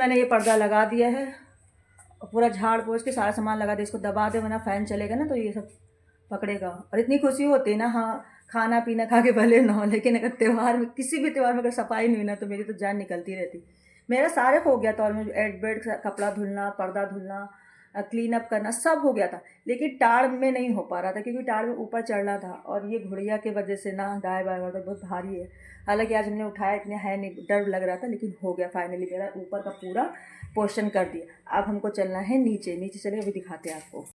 मैंने ये पर्दा लगा दिया है और पूरा झाड़ पोछ के सारा सामान लगा दिया। इसको दबा दे वरना फ़ैन चलेगा ना तो ये सब पकड़ेगा। और इतनी खुशी होती है ना, हाँ खाना पीना खा के भले ना हो, लेकिन अगर त्यौहार में किसी भी त्यौहार में अगर सफाई नहीं हुई ना तो मेरी तो जान निकलती रहती। मेरा सारे हो गया था, और मैं एड बेड कपड़ा धुलना, पर्दा धुलना, क्लीन अप करना सब हो गया था, लेकिन टाड़ में नहीं हो पा रहा था क्योंकि टाड़ में ऊपर चढ़ना था। और ये घुड़िया के वजह से ना दाएँ बाएँ तो बहुत भारी है। हालांकि आज हमने उठाया, इतने है नहीं, डर लग रहा था, लेकिन हो गया फाइनली। मेरा ऊपर का पूरा पोर्शन कर दिया। अब हमको चलना है नीचे। नीचे चले अभी दिखाते हैं आपको।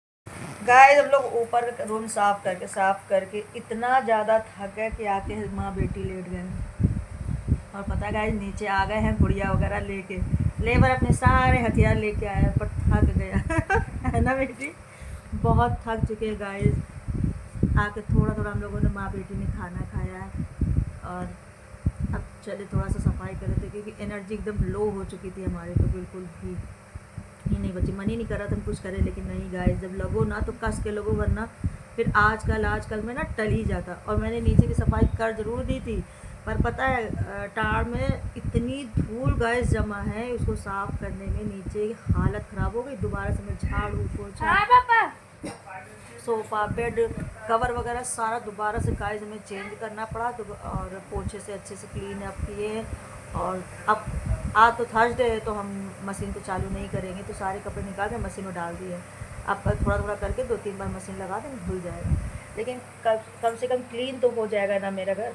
गाइस हम लोग ऊपर रूम साफ करके इतना ज़्यादा थक गए कि आके माँ बेटी लेट गए। और पता है गाइस नीचे आ गए हैं गुड़िया वगैरह लेके। लेबर अपने सारे हथियार लेके आया पर थक गया है ना बेटी, बहुत थक चुके हैं गाइस। आके थोड़ा थोड़ा हम लोगों ने माँ बेटी ने खाना खाया है और अब चले थोड़ा सा सफाई कर रहे थे क्योंकि एनर्जी एकदम लो हो चुकी थी हमारी, तो बिल्कुल भी ही नहीं बची। मन ही नहीं कर रहा था हम कुछ करें, लेकिन नहीं गाइस जब लगो ना तो कस के लगो, वरना फिर आजकल में ना टल ही जाता। और मैंने नीचे की सफाई कर जरूर दी थी, पर पता है टाड़ में इतनी धूल गैस जमा है, उसको साफ करने में नीचे हालत ख़राब हो गई। दोबारा से मैं झाड़ू पोछा, सोफ़ा बेड कवर वगैरह सारा दोबारा से गाइस हमें चेंज करना पड़ा। तो और पोछे से अच्छे से क्लीन अप किए। और अब आज तो थर्सडे है तो हम मशीन तो चालू नहीं करेंगे, तो सारे कपड़े निकाल के मशीन में डाल दिए। अब थोड़ा थोड़ा करके 2-3 बार मशीन लगा देंगे, धुल जाएगा, लेकिन कम से कम क्लीन तो हो जाएगा ना मेरा घर।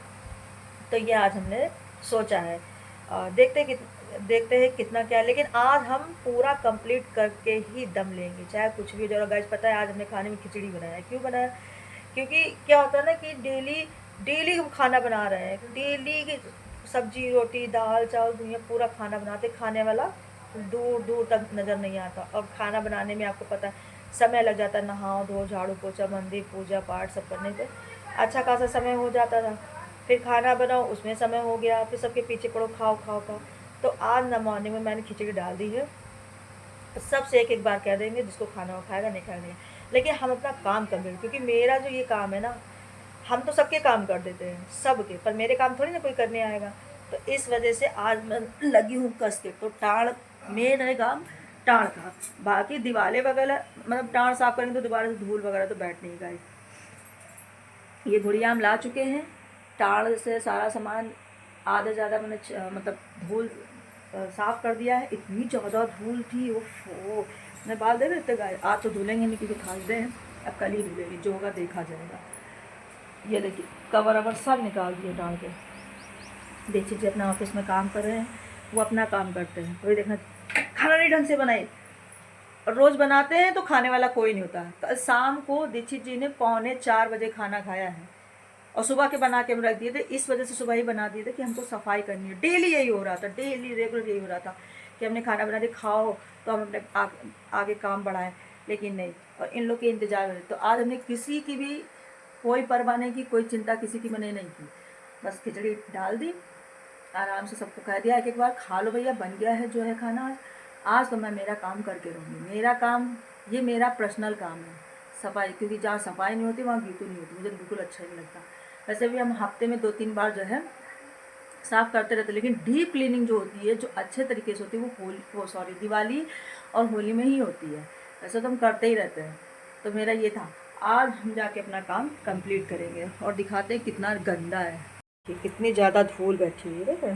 तो ये आज हमने सोचा है। देखते हैं कितना क्या, लेकिन आज हम पूरा कंप्लीट करके ही दम लेंगे, चाहे कुछ भी हो जाए। गाइस पता है आज हमने खाने में खिचड़ी बनाया है। क्यों बनाया? क्योंकि क्या होता है ना कि डेली हम खाना बना रहे हैं, डेली की सब्जी रोटी दाल चावल दुनिया पूरा खाना बनाते, खाने वाला दूर दूर तक नज़र नहीं आता। और खाना बनाने में आपको पता है समय लग जाता है, नहाओ धो झाड़ू पोछा मंदिर पूजा पाठ सब करने पे अच्छा खासा समय हो जाता था। फिर खाना बनाओ उसमें समय हो गया, फिर सबके पीछे पड़ो खाओ खाओ खाओ। तो आज ना मॉर्निंग में मैंने खिचड़ी डाल दी है। सबसे एक बार कह देंगे जिसको खाना वो खाएगा, नहीं खाएगा नहीं। लेकिन हम अपना काम कर देंगे, क्योंकि मेरा जो ये काम है ना, हम तो सबके काम कर देते हैं सबके, पर मेरे काम थोड़ी ना कोई करने आएगा। तो इस वजह से आज मैं लगी हूँ कस के। तो टाड़ मेन है काम टाड़ का, बाकी दीवारें वगैरह मतलब टाड़ साफ करेंगे तो दोबारा से धूल वगैरह तो बैठ नहीं गई। ये गुड़िया हम ला चुके हैं। टाड़ से सारा सामान आधा ज़्यादा मैंने मतलब धूल साफ़ कर दिया है। इतनी ज़्यादा धूल थी वो मैं बाल दे देते गाय। आज तो धुलेंगे नहीं क्योंकि थर्सडे है, अब कल ही धुलेंगे, जो होगा देखा जाएगा। ये देखिए कवर अवर सब निकाल दिए टाड़ के। देखिए जी अपना ऑफिस में काम कर रहे हैं, वो अपना काम करते हैं। कोई देखना खाना नहीं ढंग से बनाए, और रोज़ बनाते हैं तो खाने वाला कोई नहीं होता। कल शाम को दीक्षित जी ने 3:45 बजे खाना खाया है, और सुबह के बना के हम रख दिए थे। इस वजह से सुबह ही बना दिए थे कि हमको सफाई करनी है। डेली यही हो रहा था, डेली रेगुलर यही हो रहा था कि हमने खाना बना दिया खाओ तो हम अपने आगे काम बढ़ाएं, लेकिन नहीं। और इन लोग के इंतज़ार में तो आज हमने किसी की भी कोई परवाह नहीं की, कोई चिंता किसी की मैंने नहीं की। बस खिचड़ी डाल दी, आराम से सबको कह दिया एक बार खा लो भैया, बन गया है जो है खाना। आज तो मैं मेरा काम करके रहूँगी। मेरा काम ये मेरा पर्सनल काम है सफाई, क्योंकि जहाँ सफाई नहीं होती वहाँ बिल्कुल नहीं होती, मुझे बिल्कुल अच्छा नहीं लगता। वैसे भी हम हफ्ते में 2-3 बार जो है साफ़ करते रहते, लेकिन डीप क्लीनिंग जो होती है, जो अच्छे तरीके से होती है, वो दिवाली और होली में ही होती है। वैसे तो हम करते ही रहते हैं। तो मेरा ये था, आज हम जाके अपना काम कंप्लीट करेंगे और दिखाते हैं कितना गंदा है, कि कितनी ज़्यादा धूल बैठी हुई है। देखो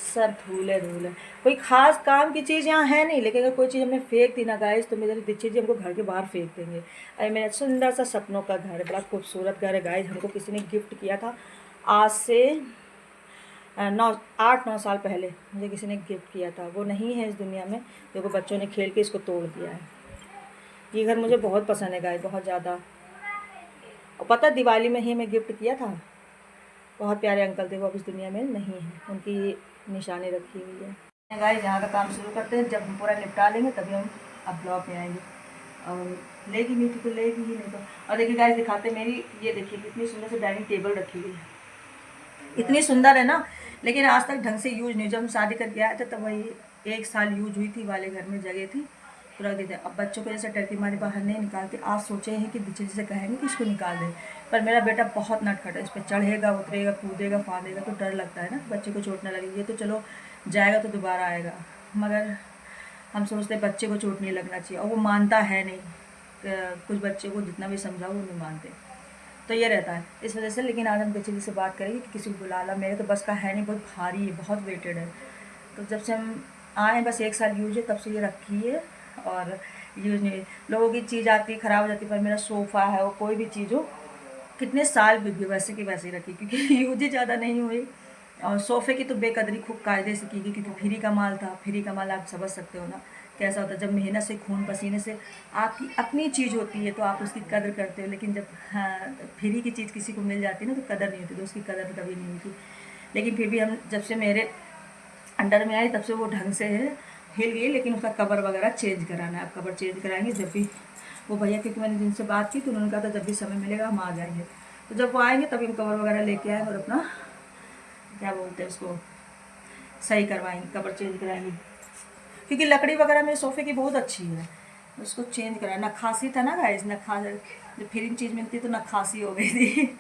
सब धूल है। कोई ख़ास काम की चीज़ यहाँ है नहीं, लेकिन अगर कोई चीज़ हमने फेंक दी ना गाइस तो मेरे दीक्षित जी हमको घर के बाहर फेंक देंगे। अरे मेरा सुंदर सा सपनों का घर है, बड़ा खूबसूरत घर है गाइस। हमको किसी ने गिफ्ट किया था आज से 8-9 साल पहले मुझे किसी ने गिफ्ट किया था। वो नहीं है इस दुनिया में, देखो बच्चों ने खेल के इसको तोड़ दिया है। ये घर मुझे बहुत पसंद है गाइस, बहुत ज़्यादा। और पता दिवाली में ही मैं गिफ्ट किया था। बहुत प्यारे अंकल थे, वो अब इस दुनिया में नहीं है, उनकी निशानी रखी हुई है। गाइस यहाँ का काम शुरू करते हैं, जब हम पूरा निपटा लेंगे तभी हम अब ब्लॉक में आएंगे। और लेगी मीठी तो लेगी ही नहीं तो। और देखिए गाइस दिखाते मेरी, ये देखिए कितनी सुंदर से डाइनिंग टेबल रखी हुई है, इतनी सुंदर है ना, लेकिन आज तक ढंग से यूज नहीं। जब हम शादी करके आए थे तब वही 1 साल यूज हुई थी, वाले घर में जगह थी तो रख देते। अब बच्चों को जैसे डर के मारे बाहर नहीं निकालते, आज सोचे हैं कि दीक्षित से कहेंगे कि इसको निकाल दें, पर मेरा बेटा बहुत नटखट है, इस पर चढ़ेगा उतरेगा कूदेगा फाँदेगा, तो डर लगता है ना बच्चे को चोट ना लगे। ये तो चलो जाएगा तो दोबारा आएगा, मगर हम सोचते हैं बच्चे को चोट नहीं लगना चाहिए, और वो मानता है नहीं। कुछ बच्चे को जितना भी समझाओ वो नहीं मानते, तो ये रहता है इस वजह से। लेकिन आज हम बच्चे जी से बात करेंगे कि किसी को बुला ला, मेरे तो बस का है नहीं, बहुत भारी है, बहुत वेटेड है। तो जब से हम आए बस 1 साल यूज है, तब से ये रखी है और यूज नहीं। लोगों की चीज़ आती है ख़राब हो जाती है, पर मेरा सोफ़ा है वो कोई भी चीज़ हो कितने साल बीत गए वैसे की वैसे ही रखी, क्योंकि यूज ही ज़्यादा नहीं हुई। और सोफ़े की तो बेकदरी खूब कायदे से की गई, क्योंकि फ्री का माल था। फ्री का माल आप समझ सकते हो ना कैसा होता है, जब मेहनत से खून पसीने से आपकी अपनी चीज़ होती है तो आप उसकी कदर करते हो। लेकिन जब हाँ फ्री की चीज़ किसी को मिल जाती है ना तो कदर नहीं होती, तो उसकी कदर कभी नहीं होती। लेकिन फिर भी हम जब से मेरे अंडर में आई तब से वो ढंग से है, हिल गई। लेकिन उसका कवर वगैरह चेंज कराना है, अब कवर चेंज कराएंगे जब भी वो भैया, क्योंकि मैंने जिनसे बात की तो उन्होंने कहा था जब भी समय मिलेगा हम आ जाएंगे। तो जब वो आएंगे तभी हम कवर वगैरह लेके आएंगे और अपना क्या बोलते हैं उसको सही करवाएंगे, कवर चेंज कराएंगे। क्योंकि लकड़ी वगैरह मेरे सोफ़े की बहुत अच्छी है, उसको चेंज कराया। नक्काशी था ना गाइस, जब फ्री चीज़ मिलती तो नक्काशी हो गई थी।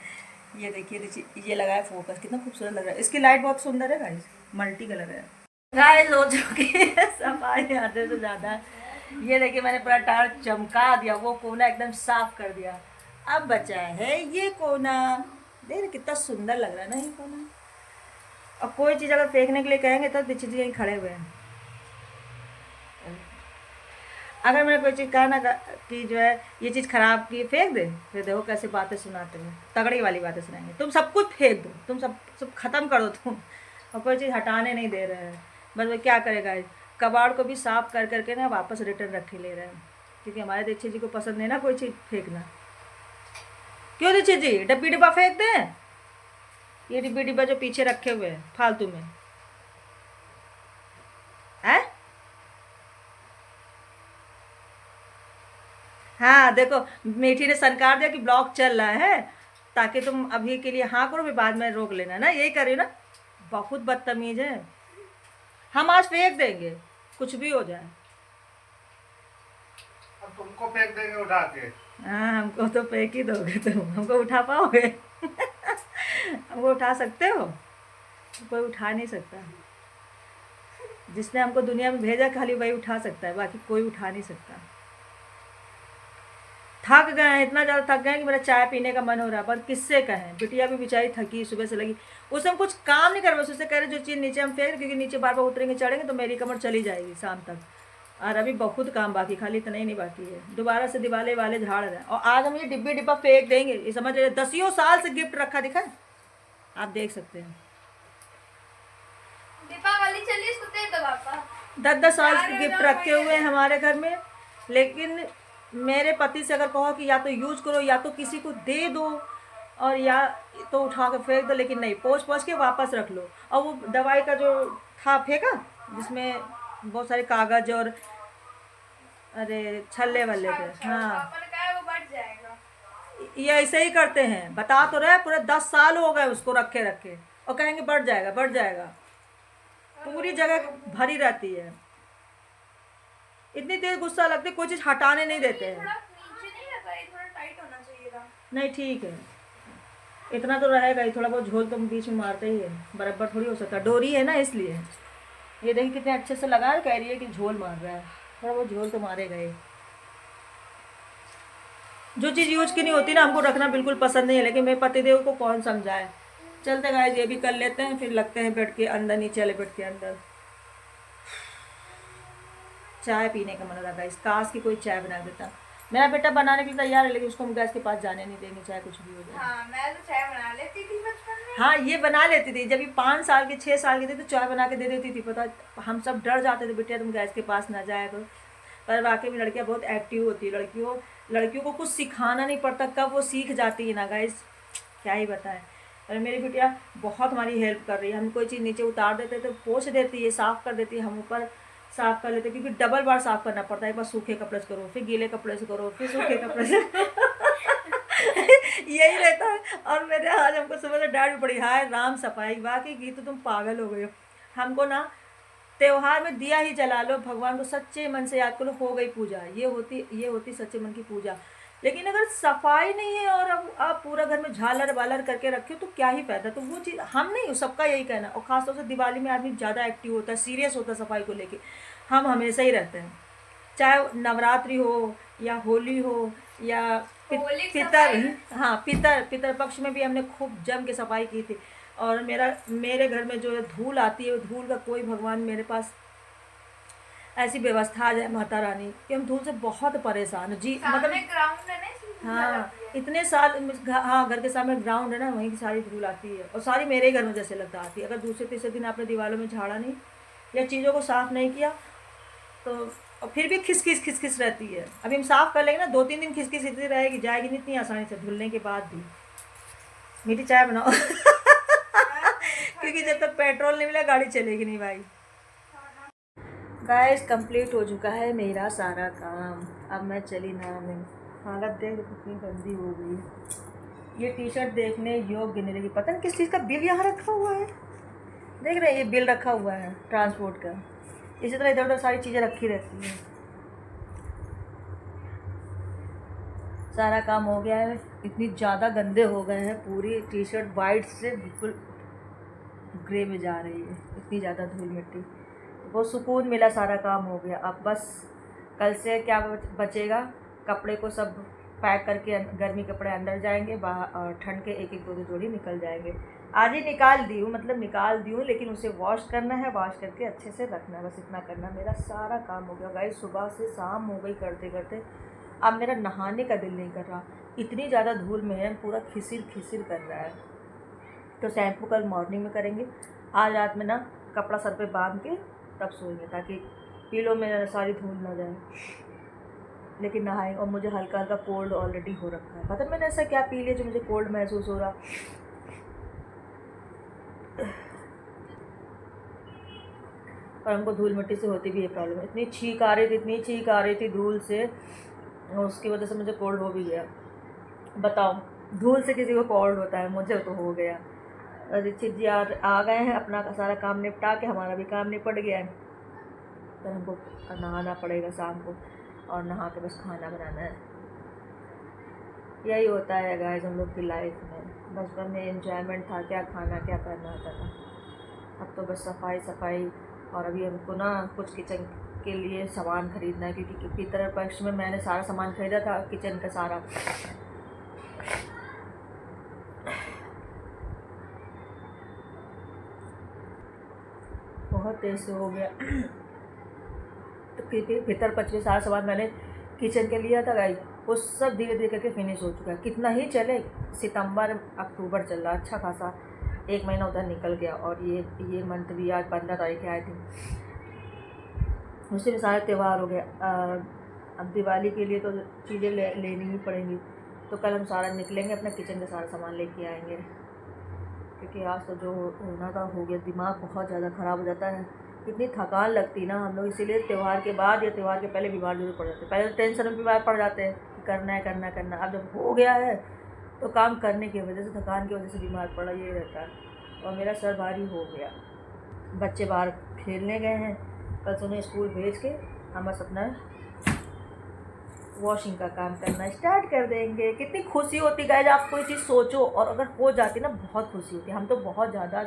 ये देखिए ये लगाया फोकस, कितना खूबसूरत लग रहा है। इसकी लाइट बहुत सुंदर है गाइस, मल्टी कलर है। गाइस हो चुकी है सफाई आधे से ज़्यादा। ये देखिए मैंने पूरा टायर चमका दिया, वो कोना एकदम साफ कर दिया। अब बचा है ये कोना, देख रहे कितना सुंदर लग रहा है ना ये कोना। अब कोई चीज़ अगर फेंकने के लिए कहेंगे तो पीछे जी यहीं खड़े हुए हैं। अगर मैंने कोई चीज़ कहा ना कि जो है ये चीज़ खराब की फेंक दे, फिर देखो कैसे बातें सुनाते हैं, तगड़ी वाली बातें सुनाएंगे। तुम सब कुछ फेंक दो, तुम सब ख़त्म कर दो तुम, और कोई चीज़ हटाने नहीं दे रहे हैं। बस वो क्या करेगा, कबाड़ को भी साफ कर करके ना वापस रिटर्न रख के ले रहे हैं, क्योंकि हमारे दीक्षित जी को पसंद नहीं ना कोई चीज़ फेंकना। क्यों दीक्षित जी डब्बी डिब्बा फेंक दें? ये डिब्बी डिब्बा जो पीछे रखे हुए हैं फालतू में है। हाँ देखो, मीठी ने सरकार दिया कि ब्लॉक चल रहा है, ताकि तुम अभी के लिए हाँ करो, फिर बाद में रोक लेना ना, यही करियो ना। बहुत बदतमीज है। हम आज फेंक देंगे कुछ भी हो जाए। अब तुमको फेंक देंगे उठा के। हाँ हमको तो फेंक ही दोगे तुम, हमको उठा पाओगे? हमको उठा सकते हो? कोई उठा नहीं सकता। जिसने हमको दुनिया में भेजा खाली वही उठा सकता है, बाकी कोई उठा नहीं सकता। थक गए हैं, इतना ज़्यादा थक गए हैं कि मेरा चाय पीने का मन हो रहा है, पर किससे कहें। बिटिया भी बेचारी थकी, सुबह से लगी, उसे हम कुछ काम नहीं कर रहे, उससे कह रहे जो चीज़ नीचे हम फेंक, क्योंकि नीचे बार बार उतरेंगे चढ़ेंगे तो मेरी कमर चली जाएगी शाम तक। और अभी बहुत काम बाकी, खाली इतना ही नहीं बाकी है, दोबारा से दिवाले वाले झाड़ रहे हैं। और आज हम ये डिब्बे डिब्बा फेंक देंगे, ये समझ रहे 10 साल से गिफ्ट रखा दिखा है, आप देख सकते हैं। दीपावली चली इसको दे दो पापा। 10 साल के गिफ्ट रखे हुए हैं हमारे घर में। लेकिन मेरे पति से अगर कहो कि या तो यूज करो या तो किसी को दे दो, और या तो उठा के फेंक दो, लेकिन नहीं, पोंछ पोंछ के वापस रख लो। और वो दवाई का जो था फेंका, जिसमें बहुत सारे कागज और अरे छल्ले वल्ले थे। हाँ पापा ने कहा वो बढ़ जाएगा। ये ऐसे ही करते हैं, बता तो रहे पूरे 10 साल हो गए उसको रखे रखे, और कहेंगे बढ़ जाएगा बढ़ जाएगा। पूरी जगह भरी रहती है, इतनी तेज गुस्सा लगती है, कोई चीज़ हटाने नहीं देते हैं। थोड़ा नीचे नहीं लगा, ये थोड़ा टाइट होना चाहिए था। नहीं ठीक है, इतना तो रहेगा ही, थोड़ा बहुत झोल तो बीच में मारते ही है, बराबर थोड़ी हो सकता, डोरी है ना इसलिए। ये देखिए कितने अच्छे से लगा है, कह रही है कि झोल मार रहा है, थोड़ा बहुत झोल तो मारेगा ही। जो चीज़ यूज की नहीं होती ना हमको रखना बिल्कुल पसंद नहीं है, लेकिन मेरे पतिदेव को कौन समझाए। चलते गाइस ये भी कर लेते हैं, फिर लगते हैं बेड के अंदर, नीचे वाले बेड के अंदर। चाय पीने का मन हो रहा था, इस काश की कोई चाय बना देता। मेरा बेटा बनाने के लिए तैयार है, लेकिन उसको हम गैस के पास जाने नहीं देंगे, चाहे कुछ भी हो जाए। हाँ मैं तो चाय बना लेती थी बचपन में। हाँ ये बना लेती थी, जब ये 5 साल की 6 साल की थी तो चाय बना के दे देती थी। पता हम सब डर जाते थे, बेटा तुम गैस के पास ना जाए तो। पर वाकई में लड़कियाँ बहुत एक्टिव होती है, लड़कियों को कुछ सिखाना नहीं पड़ता, कब वो सीख जाती है ना गाइस, क्या ही बताएं। और मेरी बिटिया बहुत हमारी हेल्प कर रही है, हम कोई चीज़ नीचे उतार देते तो पोंछ देती है, साफ़ कर देती है, हम ऊपर साफ़ कर लेते, क्योंकि डबल बार साफ़ करना पड़ता है, एक बार सूखे कपड़े से करो, फिर गीले कपड़े से करो, फिर सूखे कपड़े से यही रहता है। और मेरे आज हमको सुबह से डांट भी पड़ी, हाय राम सफाई, वाकई की तो तुम पागल हो गए हो। हमको ना त्योहार में दिया ही जला लो, भगवान को सच्चे मन से याद करो, हो गई पूजा, ये होती सच्चे मन की पूजा। लेकिन अगर सफाई नहीं है और अब आप पूरा घर में झालर वालर करके रखे हो तो क्या ही फायदा। तो वो चीज़ हम नहीं, सबका यही कहना। और ख़ासतौर से दिवाली में आदमी ज़्यादा एक्टिव होता है, सीरियस होता है सफाई को लेके। हम हमेशा ही रहते हैं, चाहे नवरात्रि हो या होली हो या होली की पितर, सफाई। हाँ पितर पक्ष में भी हमने खूब जम के सफाई की थी। और मेरे घर में जो है धूल आती है, धूल का कोई भगवान मेरे पास ऐसी व्यवस्था आ जाए माता रानी कि हम धूल से बहुत परेशान हैं जी। सामने मतलब ग्राउंड है ना, इसलिए धूल आ हाँ, जाती है। इतने साल हाँ, घर के सामने ग्राउंड है ना, वहीं की सारी धूल आती है और सारी मेरे ही घर में जैसे लगता आती है। अगर दूसरे तीसरे दिन आपने दीवारों में झाड़ा नहीं या चीज़ों को साफ़ नहीं किया तो, और फिर भी खिसखिस रहती है। अभी हम साफ़ कर लेंगे ना, 2-3 दिन खिसखिस इतनी रहेगी, जाएगी नहीं इतनी आसानी से धुलने के बाद भी। मीठी चाय बनाओ क्योंकि जब तक पेट्रोल नहीं मिला गाड़ी चलेगी नहीं भाई। गाइस कंप्लीट हो चुका है मेरा सारा काम, अब मैं चली नहाने। हालत देख कितनी गंदी हो गई है। ये टी शर्ट देखने योग्य नहीं लगी, पता नहीं किस चीज़ का बिल यहाँ रखा हुआ है। देख रहे हैं, ये बिल रखा हुआ है ट्रांसपोर्ट का। इसी तरह इधर उधर सारी चीज़ें रखी रहती हैं। सारा काम हो गया है, इतनी ज़्यादा गंदे हो गए हैं, पूरी टी शर्ट वाइट से बिल्कुल ग्रे में जा रही है, इतनी ज़्यादा धूल मिट्टी। बहुत सुकून मिला, सारा काम हो गया। अब बस कल से क्या बचेगा, कपड़े को सब पैक करके गर्मी कपड़े अंदर जाएंगे, बाहर और ठंड के एक एक दो जोड़ी निकल जाएंगे। आज ही निकाल दी हूँ, मतलब निकाल दी हूँ, लेकिन उसे वॉश करना है, वॉश करके अच्छे से रखना है, बस इतना करना। मेरा सारा काम हो गया गाइस, सुबह से शाम हो गई करते करते। अब मेरा नहाने का दिल नहीं कर रहा, इतनी ज़्यादा धूल में है, पूरा खिसिर कर रहा है। तो शैम्पू कल मॉर्निंग में करेंगे। आज रात में ना कपड़ा सर पे बांध के तब सोएंगे, ताकि पीलो में सारी धूल ना जाए। लेकिन नहाए, और मुझे हल्का हल्का कोल्ड ऑलरेडी हो रखा है, पता नहीं मैंने ऐसा क्या पी लिया जो मुझे कोल्ड महसूस हो रहा। और हमको धूल मिट्टी से होती भी ये प्रॉब्लम, इतनी छींक आ रही थी धूल से, उसकी वजह से मुझे कोल्ड हो भी गया। बताओ, धूल से किसी को कोल्ड होता है, मुझे तो हो गया। दीक्षित जी आ गए हैं, अपना सारा काम निपटा के, हमारा भी काम निपट गया है। तो हमको नहाना पड़ेगा शाम को, और नहा के बस खाना बनाना है। यही होता है गाइस हम लोग की लाइफ में। बचपन में एंजॉयमेंट था, क्या खाना क्या करना होता था। अब तो बस सफाई। और अभी हमको ना कुछ किचन के लिए सामान खरीदना है, क्योंकि पितर पक्ष में मैंने सारा सामान खरीदा था किचन का सारा। बहुत तेज से हो गया तो भीतर पच में सारा सामान मैंने किचन के लिया था गाइस, वो सब धीरे धीरे करके फिनिश हो चुका है। कितना ही चले, सितंबर अक्टूबर चल रहा, अच्छा खासा 1 महीना उधर निकल गया। और ये मंथ भी आज 15 तारीख आए थे, उससे भी सारे त्यौहार हो गए। अब दिवाली के लिए तो चीज़ें लेनी ही पड़ेंगी। तो कल हम सारा निकलेंगे, अपना किचन का सारा सामान लेके आएंगे, क्योंकि आज तो जो होना था हो गया। दिमाग बहुत ज़्यादा ख़राब हो जाता है, इतनी थकान लगती ना हम लोग, इसीलिए त्यौहार के बाद या त्यौहार के पहले बीमार जरूर पड़ जाते हैं। पहले तो टेंशन में बीमार पड़ जाते हैं कि करना है। अब जब हो गया है तो काम करने की वजह से, थकान की वजह से बीमार पड़ा, ये रहता है। और मेरा सर भारी हो गया। बच्चे बाहर खेलने गए हैं, कल से उन्हें स्कूल भेज के हम बस अपना वॉशिंग का काम करना स्टार्ट कर देंगे। कितनी खुशी होती है गाइस, आप कोई चीज़ सोचो और अगर हो जाती ना, बहुत खुशी होती है। हम तो बहुत ज़्यादा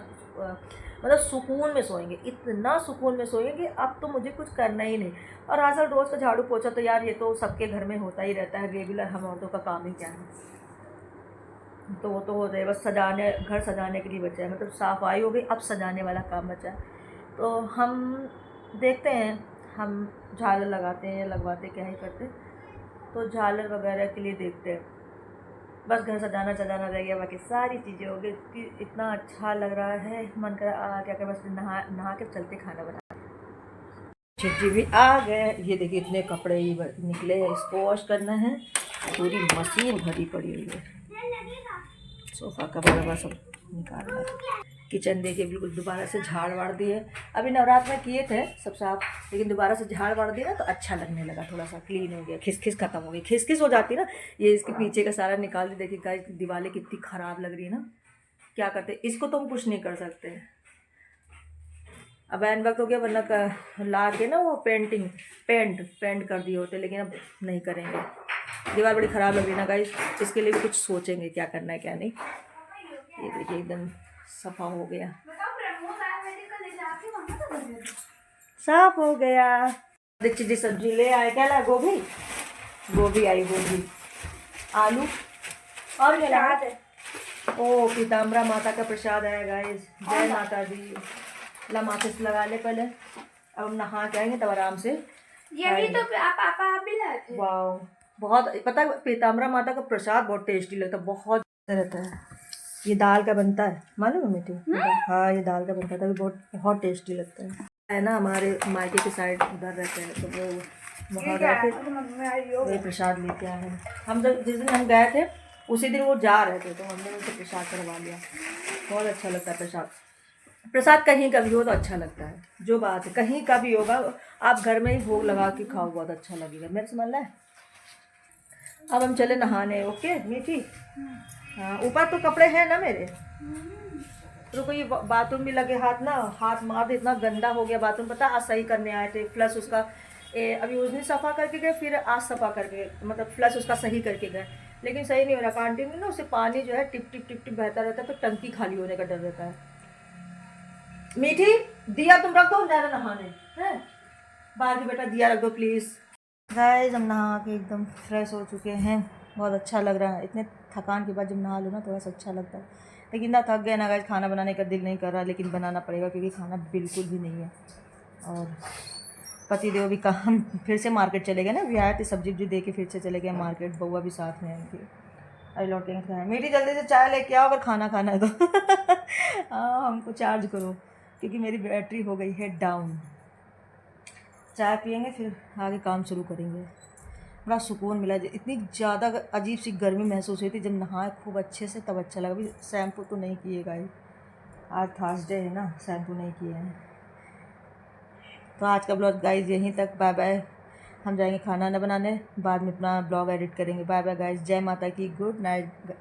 मतलब सुकून में सोएंगे, इतना सुकून में सोएंगे कि अब तो मुझे कुछ करना ही नहीं। और असल रोज़ का झाड़ू पोछा तो यार ये तो सबके घर में होता ही रहता है, रेगुलर, हम औरतों का काम ही क्या है। तो वो तो हो जाए, बस सजाने, घर सजाने के लिए बचा है, मतलब सफाई हो गई, अब सजाने वाला काम बचा है। तो हम देखते हैं, हम झालर लगाते हैं या लगवाते, क्या ही करते, तो झालर वगैरह के लिए देखते हैं। बस घर सजाना रह गया, बाकी सारी चीज़ें हो गई। इतना अच्छा लग रहा है, मन कर क्या कर, बस नहा के चलते खाना बना। जी भी आ गए, ये देखिए इतने कपड़े ही निकले हैं, इसको वॉश करना है, पूरी मशीन भरी पड़ी हुई है। सोफ़ा कवर वगैरह सब निकालना है। किचन देखिए बिल्कुल दोबारा से झाड़ वाड़ दिए, अभी नवरात्र में किए थे सब साफ, लेकिन दोबारा से झाड़ वाड़ दिया ना तो अच्छा लगने लगा, थोड़ा सा क्लीन हो गया, खिसखिस खत्म हो गई, खिसखिस हो जाती ना। ये इसके पीछे का सारा निकाल दी, देखिए गाइस दीवारें कितनी ख़राब लग रही है ना। क्या करते, इसको तो हम कुछ नहीं कर सकते, अब एन वक्त हो गया, वरना ला के ना वो पेंट कर दिए होते, लेकिन अब नहीं करेंगे। दीवार बड़ी ख़राब लग रही ना गाइस, इसके लिए भी कुछ सोचेंगे क्या करना है क्या नहीं। ये देखिए एकदम सफ़ा हो गया। साफ हो गया। देखिए जी सब्जी ले आए, क्या ला? गोभी, गोभी आई, गोभी, आलू और क्या ला? प्रसाद है। ओ पीताम्बरा माता का प्रसाद है गाइस। जय माता दी। ला माचिस लगा ले पहले, अब हम नहा के आएंगे तब आराम से यही तो आप भी लाए थे। वाओ, बहुत पता है पीताम्बरा माता का प्रसाद बहुत टेस्टी लगता है, बहुत रहता है। ये दाल का बनता है, मालूम है मीठी? हाँ ये दाल का बनता है, तभी बहुत बहुत टेस्टी लगता है ना। हमारे मायके की साइड उधर रहते हैं तो वो वहाँ गए थे, वही प्रसाद लेके आए हैं हम। जब जिस दिन हम गए थे उसी दिन वो जा रहे थे तो हमने उनसे प्रसाद करवा लिया। बहुत अच्छा लगता है प्रसाद। प्रसाद कहीं का भी हो तो अच्छा लगता है, जो बात है कहीं का भी होगा, आप घर में ही भोग लगा के खाओ, बहुत अच्छा लगेगा, मेरे से मान है। अब हम चले नहाने, ओके मीठी? हाँ ऊपर तो कपड़े हैं ना मेरे। रुको, ये बाथरूम भी लगे हाथ ना, हाथ मार दे, इतना गंदा हो गया बाथरूम, पता आज सही करने आए थे, फ्लश उसका अभी उस दिन सफ़ा करके गए, फिर आज सफ़ा करके मतलब फ्लश उसका सही करके गए, लेकिन सही नहीं हो रहा। कंटिन्यू ना उससे पानी जो है टिप टिप टिप टिप बहता रहता है, तो टंकी खाली होने का डर रहता है। मीठी, दिया तुम रख दो, ज़्यादा नहाने हैं बाहर की, बेटा दिया रख दो प्लीज़। गाइस हम नहा के एकदम फ्रेश हो चुके हैं, बहुत अच्छा लग रहा है। इतने थकान के बाद जब नहा लो ना थोड़ा सा अच्छा लगता है, लेकिन ना थक गए ना गाइस, खाना बनाने का दिल नहीं कर रहा, लेकिन बनाना पड़ेगा क्योंकि खाना बिल्कुल भी नहीं है। और पतिदेव भी काम फिर से मार्केट चले गए ना, भी आए थे सब्जी वब्जी दे के फिर से चले गए मार्केट, बउआ भी साथ में है उनकी। अरे लौटेंगे खाए, मीठी जल्दी से चाय लेके आओ अगर खाना खाना है तो हाँ हमको चार्ज करो क्योंकि मेरी बैटरी हो गई है डाउन। चाय पियेंगे फिर आगे काम शुरू करेंगे। बड़ा सुकून मिला, इतनी ज़्यादा अजीब सी गर्मी महसूस हुई थी जब नहाए खूब अच्छे से, तब अच्छा लगा। अभी शैम्पू तो नहीं किए गाइस, आज थर्सडे है ना, शैम्पू नहीं किए हैं। तो आज का ब्लॉग गाइस यहीं तक, बाय बाय। हम जाएंगे खाना ना बनाने, बाद में अपना ब्लॉग एडिट करेंगे। बाय बाय गाइस, जय माता की, गुड नाइट।